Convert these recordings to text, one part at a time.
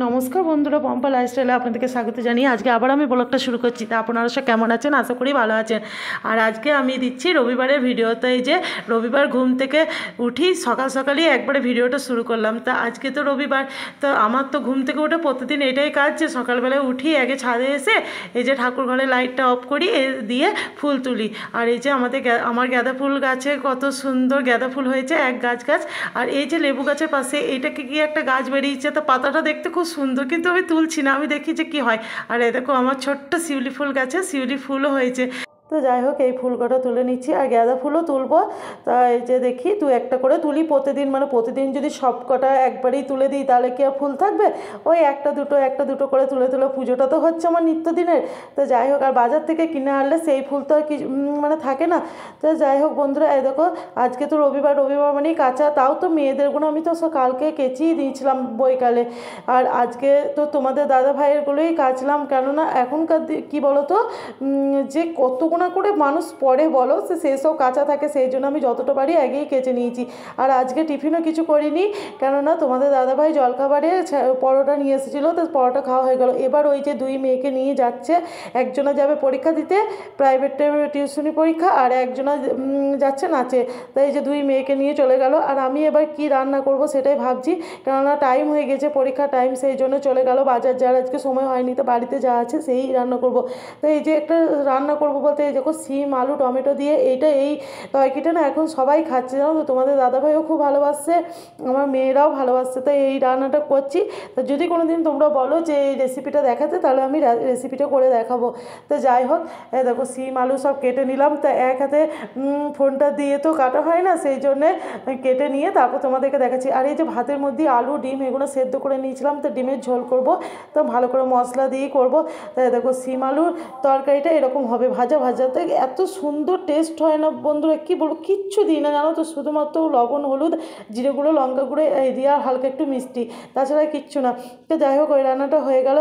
নমস্কার বন্ধুরা, পম্পা লাইফস্টাইলে আপনাদেরকে স্বাগত জানিয়ে আজকে আবার আমি ব্লগটা শুরু করছি। তা আপনারা সব কেমন আছেন? আশা করি ভালো আছেন। আর আজকে আমি দিচ্ছি রবিবারের ভিডিও। তো এই যে রবিবার ঘুম থেকে উঠি সকাল সকালই একবারে ভিডিওটা শুরু করলাম। তা আজকে তো রবিবার, তো আমার তো ঘুম থেকে উঠে প্রতিদিন এটাই কাজ যে সকালবেলায় উঠি আগে ছাদে এসে এই যে ঠাকুর ঘরের লাইটটা অফ করি, দিয়ে ফুল তুলি। আর এই যে আমার গাঁদা ফুল গাছে কত সুন্দর গাঁদা ফুল হয়েছে, এক গাছ। আর এই যে লেবু গাছের পাশে এইটাকে কি একটা গাছ বেরিয়েছে, তো পাতাটা দেখতে খুব সুন্দর, কিন্তু আমি তুলছি না, আমি দেখি যে কী হয়। আর এই দেখো আমার ছোট্ট শিউলি ফুল গাছে শিউলি ফুলও হয়েছে। তো যাই হোক, এই ফুল কটা তুলে নিচ্ছি আর গাঁদা ফুলও তুলবো। তা এই যে দেখি একটা করে তুলি প্রতিদিন, মানে প্রতিদিন যদি সব কটা একবারেই তুলে দিই তাহলে কি আর ফুল থাকবে? ওই একটা দুটো করে তুলে পুজোটা তো হচ্ছে আমার নিত্যদিনের। তো যাই হোক, আর বাজার থেকে কিনে আনলে সেই ফুল তো আর কি মানে থাকে না। তো যাই হোক বন্ধুরা, এই দেখো আজকে তো রবিবার মানেই কাঁচা, তাও তো মেয়েদেরগুলো আমি তো কালকে কেচেই দিয়েছিলাম বৈকালে। আর আজকে তো তোমাদের দাদা ভাইয়েরগুলোই কাচলাম, কেননা এখনকার কী বলো তো, যে কতগুলো করে মানুষ পরে বলো সেসব কাঁচা থাকে, সেই জন্য আমি যতটা পারি আগেই কেচে নিয়েছি। আর আজকে টিফিনও কিছু করিনি, কেননা তোমাদের দাদাভাই জলখাবারে পরোটা নিয়ে এসেছিলো, তো পরোটা খাওয়া হয়ে গেল। এবার ওই যে দুই মেয়েকে নিয়ে যাচ্ছে, একজনা যাবে পরীক্ষা দিতে, প্রাইভেট টিউশনি পরীক্ষা, আর একজনা যাচ্ছে নাচে। তাই এই যে দুই মেয়েকে নিয়ে চলে গেল। আর আমি এবার কি রান্না করব সেটাই ভাবছি, কেননা টাইম হয়ে গেছে, পরীক্ষা টাইম, সেই জন্য চলে গেল বাজার যাওয়ার। আজকে সময় হয়নি, তো বাড়িতে যা আছে সেই রান্না করব। তো এই যে একটা রান্না করব বলতে এই দেখো সিম আলু টমেটো দিয়ে এই তরকারিটা না এখন সবাই খাচ্ছে, জানো তো। তোমাদের দাদাভাইও খুব ভালোবাসছে, আমার মেয়েরাও ভালোবাসছে, তাই এই রান্নাটা করছি। তো যদি কোনো দিন তোমরা বলো যে এই রেসিপিটা দেখাতে, তাহলে আমি রেসিপিটা করে দেখাবো। তো যাই হোক, দেখো সিম আলু সব কেটে নিলাম। তো এক হাতে ফোনটা দিয়ে তো কাটা হয় না, সেই জন্যে কেটে নিয়ে তারপর তোমাদেরকে দেখাচ্ছি। আর এই যে ভাতের মধ্যে আলু ডিম এগুলো সেদ্ধ করে নিয়েছিলাম, তো ডিমের ঝোল করব, তো ভালো করে মশলা দিয়েই করবো। তাই দেখো সিম আলুর তরকারিটা এরকম হবে, ভাজা তো এত সুন্দর টেস্ট হয় না বন্ধুরা, কি বলবো, কিচ্ছু দিই না জানো তো, শুধুমাত্র লবণ হলুদ জিরে গুঁড়ো লঙ্কা গুঁড়ো এই দিয়ে আর হালকা একটু মিষ্টি, তাছাড়া কিচ্ছু না। তো যাই হোক, ওই রান্নাটা হয়ে গেল।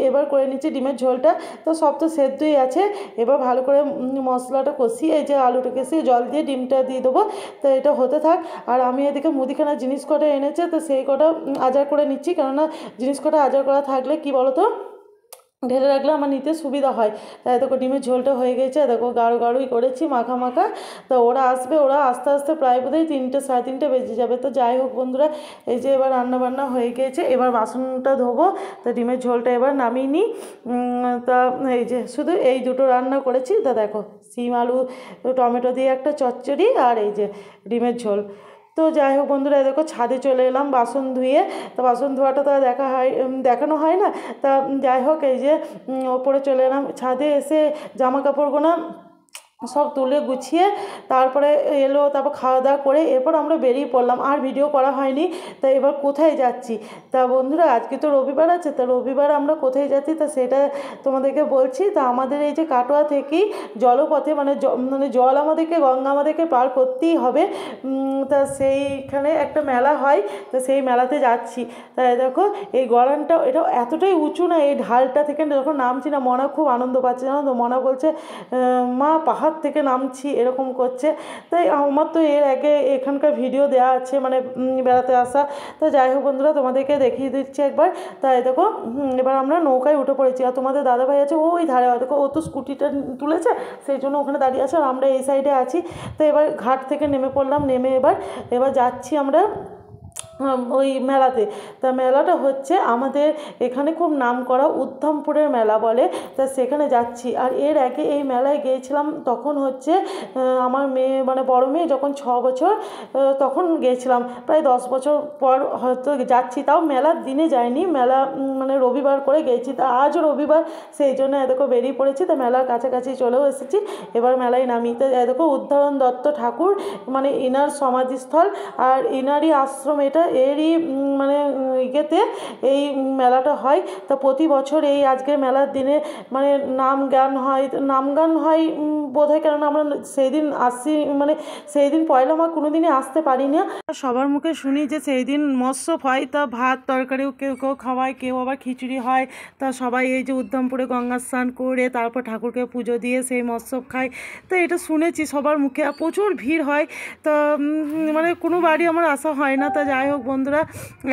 এবার করে নিচ্ছি ডিমের ঝোলটা। তো সব তো সেদ্ধই আছে, এবার ভালো করে মশলাটা কষিয়ে এই যে আলুটা কষিয়ে জল দিয়ে ডিমটা দিয়ে দেবো। তো এটা হতে থাক। আর আমি এদিকে মুদিখানা জিনিস কটা এনেছে, তো সেই কটা আজার করে নিচ্ছি, কেননা জিনিস কটা আজার করা থাকলে কি বলো তো, ঢেলে রাখলে আমার নিতে সুবিধা হয়। তাই দেখো ডিমের ঝোলটা হয়ে গেছে, দেখো গাঢ়ই করেছি মাখা। তো ওরা আসবে, ওরা আস্তে আস্তে প্রায় বোধহয় 3টে সাড়ে 3টে বেজে যাবে। তো যাই হোক বন্ধুরা, এই যে এবার রান্নাবান্না হয়ে গিয়েছে, এবার বাসনটা ধোবো। তো ডিমের ঝোলটা এবার নামিয়ে নিই। তা এই যে শুধু এই দুটো রান্না করেছি। তা দেখো সিম আলু টমেটো দিয়ে একটা চচ্চড়ি, আর এই যে ডিমের ঝোল। তো যাই হোক বন্ধুরা, দেখো ছাদে চলে এলাম বাসন ধুয়ে। তো বাসন ধোয়াটা তো দেখানো হয় না। তা যাই হোক, এই যে ওপরে চলে এলাম, ছাদে এসে জামা কাপড়গুলো সব তুলে গুছিয়ে তারপরে তারপর খাওয়া দাওয়া করে এরপর আমরা বেরিয়ে পড়লাম। আর ভিডিও করা হয়নি। তা এবার কোথায় যাচ্ছি, তা বন্ধুরা আজকে তো রবিবার আছে, তা রবিবার আমরা কোথায় যাচ্ছি তা সেটা তোমাদেরকে বলছি। তা আমাদের এই যে কাটোয়া থেকেই জলপথে মানে জল আমাদেরকে পার করতেই হবে। তা সেইখানে একটা মেলা হয়, তো সেই মেলাতে যাচ্ছি। তাই দেখো এই গড়ানটা, এটা এতটাই উঁচু না, এই ঢালটা থেকে যখন নামছি না, মনা খুব আনন্দ পাচ্ছে, জানো তো। মনা বলছে মা পাহাড় থেকে নামছি, এরকম করছে। তাই আমার তো এর আগে এখানকার ভিডিও দেওয়া আছে, মানে বেড়াতে আসা। তো যাই হোক বন্ধুরা, তোমাদেরকে দেখিয়ে দিচ্ছি একবার। তাই দেখো এবার আমরা নৌকায় উঠে পড়েছি। আর তোমাদের দাদাভাই আছে ওই ধারে, দেখো ও তো স্কুটিটা তুলেছে, সেই জন্য ওখানে দাঁড়িয়ে আছে, আর আমরা এই সাইডে আছি। তো এবার ঘাট থেকে নেমে পড়লাম, নেমে এবার যাচ্ছি আমরা ওই মেলাতে। তা মেলাটা হচ্ছে আমাদের এখানে খুব নাম করা উদ্ধমপুরের মেলা বলে, তা সেখানে যাচ্ছি। আর এর আগে এই মেলায় গিয়েছিলাম, তখন হচ্ছে আমার মেয়ে মানে বড় মেয়ে যখন 6 বছর, তখন গিয়েছিলাম। প্রায় 10 বছর পর হয়তো যাচ্ছি, তাও মেলার দিনে যাইনি, মেলা মানে রবিবার করে গিয়েছি। তা আজও রবিবার, সেই জন্য এদেরকে বেরিয়ে পড়েছি। তা মেলার কাছাকাছি চলেও এসেছি, এবার মেলায় নামি। তো এদেরকে উদ্ধরণ দত্ত ঠাকুর মানে ইনার সমাধিস্থল, আর ইনারই আশ্রম, এটা এরই মানে ইয়েতে এই মেলাটা হয়। তা প্রতি বছর এই আজকের মেলার দিনে মানে নাম গান হয় বোধহয়, কেননা আমরা সেই দিন আসি, মানে সেই দিন পয়লা মাঘ কোনো দিনই আসতে পারি না। সবার মুখে শুনি যে সেই দিন মৎস্য হয়, তা ভাত তরকারিও কেউ খাওয়ায়, কেউ আবার খিচুড়ি হয়। তা সবাই এই যে উদ্ধমপুরে গঙ্গা স্নান করে তারপর ঠাকুরকে পুজো দিয়ে সেই মৎস্য খায়। তো এটা শুনেছি সবার মুখে, আর প্রচুর ভিড় হয়। তা মানে কোনো বাড়ি আমার আসা হয় না। তা যাই হোক হোক বন্ধুরা,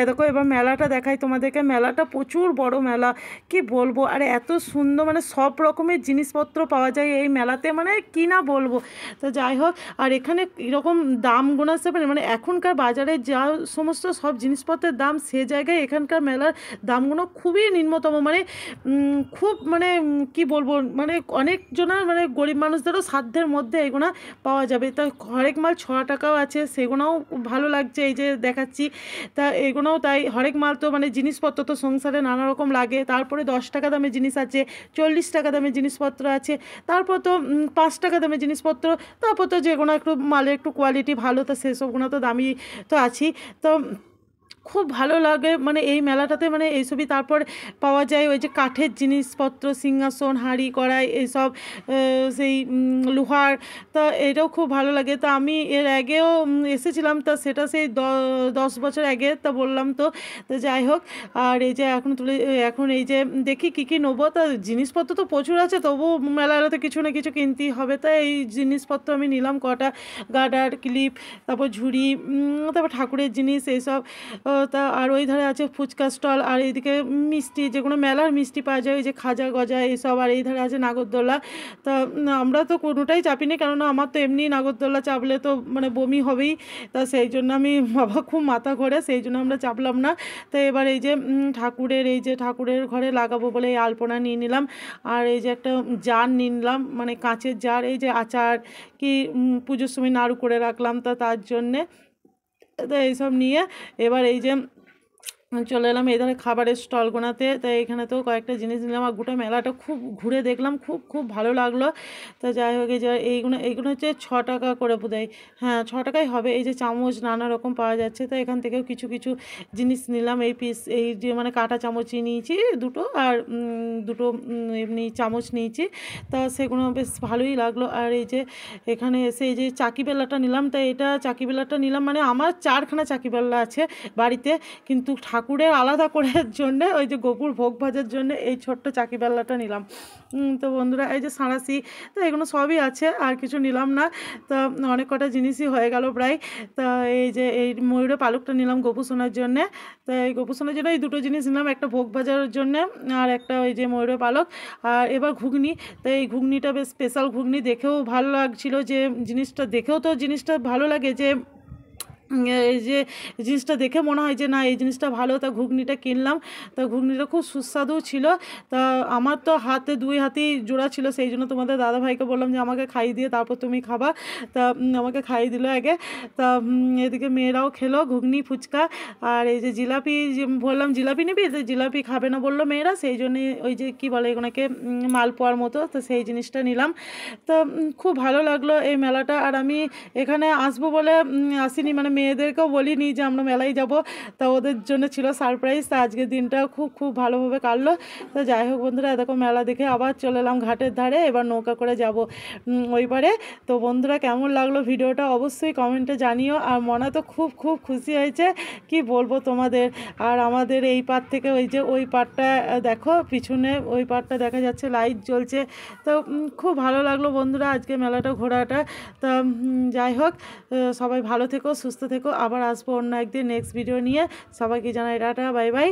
দেখো এবার মেলাটা দেখাই তোমাদেরকে। মেলাটা প্রচুর বড় মেলা, কি বলবো। আর এত সুন্দর, মানে সব রকমের জিনিসপত্র পাওয়া যায় এই মেলাতে, মানে কি না বলবো। তো যাই হোক, আর এখানে কীরকম দাম গোনাতে পারে, মানে এখনকার বাজারে যা সমস্ত সব জিনিসপত্রের দাম, সে জায়গায় এখানকার মেলার দামগুলো খুবই নিম্নতম, মানে খুব মানে কি বলবো, মানে অনেকজনের মানে গরিব মানুষদেরও সাধ্যের মধ্যে এগুলো পাওয়া যাবে। তা হরেক মাল 6 টাকাও আছে, সেগুলোও ভালো লাগছে, এই যে দেখাচ্ছি। তা এগুলোও তাই, হরেক মাল তো মানে জিনিসপত্র তো সংসারে নানা রকম লাগে। তারপরে 10 টাকা দামের জিনিস আছে, 40 টাকা দামের জিনিসপত্র আছে, তারপর তো 5 টাকা দামের জিনিসপত্র, তারপর তো যেগুলো একটু মালের একটু কোয়ালিটি ভালো, তো সেসবগুলো তো দামি তো আছেই। তো খুব ভালো লাগে মানে এই মেলাটাতে, মানে এইসবই। তারপর পাওয়া যায় ওই যে কাঠের জিনিসপত্র, সিংহাসন, হাঁড়ি কড়াই, এইসব সেই লোহার। তা এটাও খুব ভালো লাগে। তা আমি এর আগেও এসেছিলাম, তা সেটা সেই 10 বছর আগে, তা বললাম তো। তো যাই হোক, আর এই যে এখন এই যে দেখি কী কী নেবো। তা জিনিসপত্র তো প্রচুর আছে, তবু মেলাতে কিছু না কিছু কিনতেই হবে। তাই এই জিনিসপত্র আমি নিলাম কটা, গার্ডার, ক্লিপ, তারপর ঝুড়ি, তারপর ঠাকুরের জিনিস এইসব। তা আর ওই ধারে আছে ফুচকা স্টল, আর এইদিকে মিষ্টি, যে কোনো মেলার মিষ্টি পাওয়া যায়, ওই যে খাজা গজা এইসব। আর এই ধারে আছে নাগরদোলা। তা আমরা তো কোনোটাই চাপিনি, কেননা আমার তো এমনি নাগরদোলা চাপলে তো মানে বমি হবেই। তা সেই জন্য আমি, বাবা খুব মাথা ঘোরে, সেই জন্য আমরা চাপলাম না। তো এবার এই যে ঠাকুরের ঘরে লাগাবো বলে এই আলপনা নিয়ে নিলাম। আর এই যে একটা জার নিয়ে নিলাম, মানে কাঁচের জার, এই যে আচার কি পুজোর সময় নাড়ু করে রাখলাম, তা তার জন্যে। তো এইসব নিয়ে এবার এই যে চলে এলাম এই ধরনের খাবারের স্টলগুলোতে। তাই এখানে তো কয়েকটা জিনিস নিলাম, আর গোটা মেলাটা খুব ঘুরে দেখলাম, খুব খুব ভালো লাগলো। তা যাই হোক, এই যে এইগুলো হচ্ছে 6 টাকা করে বোধহয়, হ্যাঁ 6 টাকাই হবে। এই যে চামচ নানা রকম পাওয়া যাচ্ছে, তো এখান থেকেও কিছু কিছু জিনিস নিলাম। এই যে মানে কাঁটা চামচই নিয়েছি দুটো, আর দুটো এমনি চামচ নিয়েছি। তা সেগুলো বেশ ভালোই লাগলো। আর এই যে এখানে এসে এই যে চাকি বেল্লাটা নিলাম। তাই এটা চাকি বেল্লাটা নিলাম, মানে আমার 4খানা চাকি বেল্লা আছে বাড়িতে, কিন্তু ঠাকুরের আলাদা করার জন্যে, ওই যে গোপুর ভোগ ভাজার জন্য এই ছোট্ট চাকি বেল্লাটা নিলাম। তো বন্ধুরা, এই যে সাঁড়াশি, তো এগুলো সবই আছে, আর কিছু নিলাম না। তা অনেক কটা জিনিসই হয়ে গেল প্রায়। তা এই যে এই ময়ূরের পালকটা নিলাম গোপু সোনার জন্যে। তো এই গোপু সোনার জন্য এই দুটো জিনিস নিলাম, একটা ভোগ ভাজার জন্যে, আর একটা ওই যে ময়ূরের পালক। আর এবার ঘুগনি, তো এই ঘুগনিটা বেশ স্পেশাল ঘুগনি, দেখেও ভালো লাগছিল, যে জিনিসটা দেখেও তো জিনিসটা ভালো লাগে, যে এই যে জিনিসটা দেখে মনে হয় যে না এই জিনিসটা ভালো। তা ঘুগনিটা কিনলাম। তা ঘুগনিটা খুব সুস্বাদু ছিল। তা আমার তো দুই হাতেই জোড়া ছিল, সেই জন্য তোমাদের দাদাভাইকে বললাম যে আমাকে খাইয়ে দিয়ে তারপর তুমি খাবা। তা আমাকে খাইয়ে দিল আগে। তা এদিকে মেয়েরাও খেলো ঘুগনি, ফুচকা। আর এই যে জিলাপি, বললাম জিলাপি নিবি, তো জিলাপি খাবে না বললো মেয়েরা, সেই জন্যে ওই যে কী বলে এগুলোকে, মালপোয়ার মতো, তো সেই জিনিসটা নিলাম। তো খুব ভালো লাগলো এই মেলাটা। আর আমি এখানে আসবো বলে আসিনি, মানে মেয়েদেরকেও বলিনি যে আমরা মেলায় যাব। তা ওদের জন্য ছিল সারপ্রাইজ। তা আজকের দিনটা খুব খুব ভালোভাবে কাটলো। তো যাই হোক বন্ধুরা, দেখো মেলা দেখে আবার চলে এলাম ঘাটের ধারে, এবার নৌকা করে যাব ওই পারে। তো বন্ধুরা, কেমন লাগলো ভিডিওটা অবশ্যই কমেন্টে জানিও। আর মনে তো খুব খুব খুশি হয়েছে, কি বলবো তোমাদের। আর আমাদের এই পার থেকে ওই যে ওই পারটা দেখো, পিছনে ওই পারটা দেখা যাচ্ছে লাইট জ্বলছে। তো খুব ভালো লাগলো বন্ধুরা আজকে মেলাটা ঘোরাটা। তা যাই হোক, সবাই ভালো থেকো, সুস্থ থেকো। আবার আসবো অন্য একদিন নেক্সট ভিডিও নিয়ে। সবাইকে জানাই টাটা, বাই বাই।